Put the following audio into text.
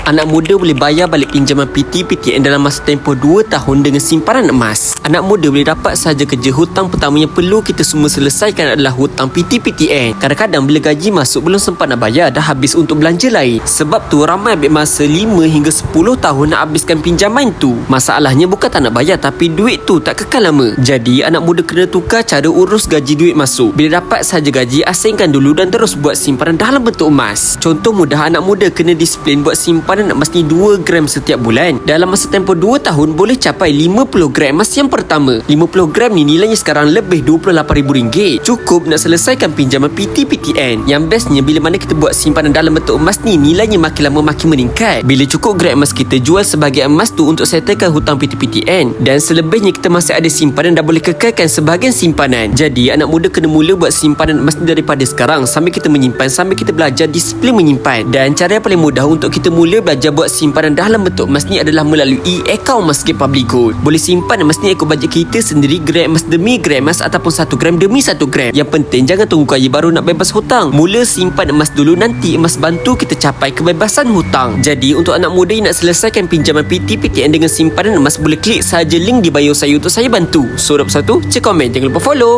Anak muda boleh bayar balik pinjaman PT-PTN dalam masa tempoh 2 tahun dengan simpanan emas. Anak muda boleh dapat sahaja kerja. Hutang pertama yang perlu kita semua selesaikan adalah hutang PT-PTN. Kadang-kadang bila gaji masuk belum sempat nak bayar, dah habis untuk belanja lain. Sebab tu ramai ambil masa 5 hingga 10 tahun nak habiskan pinjaman tu. Masalahnya bukan tak nak bayar, tapi duit tu tak kekal lama. Jadi anak muda kena tukar cara urus gaji duit masuk. Bila dapat sahaja gaji, asingkan dulu dan terus buat simpanan dalam bentuk emas. Contoh mudah, anak muda kena disiplin buat simpanan emas ni 2 gram setiap bulan. Dalam masa tempoh 2 tahun boleh capai 50 gram emas yang pertama. 50 gram ni nilainya sekarang lebih RM28,000. Cukup nak selesaikan pinjaman PT-PTN. Yang bestnya bila mana kita buat simpanan dalam bentuk emas ni, nilainya makin lama makin meningkat. Bila cukup gram emas, kita jual sebahagian emas tu untuk settlekan hutang PT-PTN. Dan selebihnya kita masih ada simpanan dan boleh kekalkan sebahagian simpanan. Jadi anak muda kena mula buat simpanan emas ni daripada sekarang, sambil kita menyimpan, sambil kita belajar disiplin menyimpan. Dan cara yang paling mudah untuk kita mula belajar buat simpanan dalam bentuk emas ni adalah melalui akaun Masjid Public Gold. Boleh simpan emas ni ikut bajet kita sendiri, gram emas demi gram emas ataupun 1 gram demi 1 gram. Yang penting jangan tunggu kaya baru nak bebas hutang. Mula simpan emas dulu, nanti emas bantu kita capai kebebasan hutang. Jadi untuk anak muda yang nak selesaikan pinjaman PT-PTN dengan simpanan emas, boleh klik sahaja link di bio saya untuk saya bantu. So, 1, cek komen, jangan lupa follow.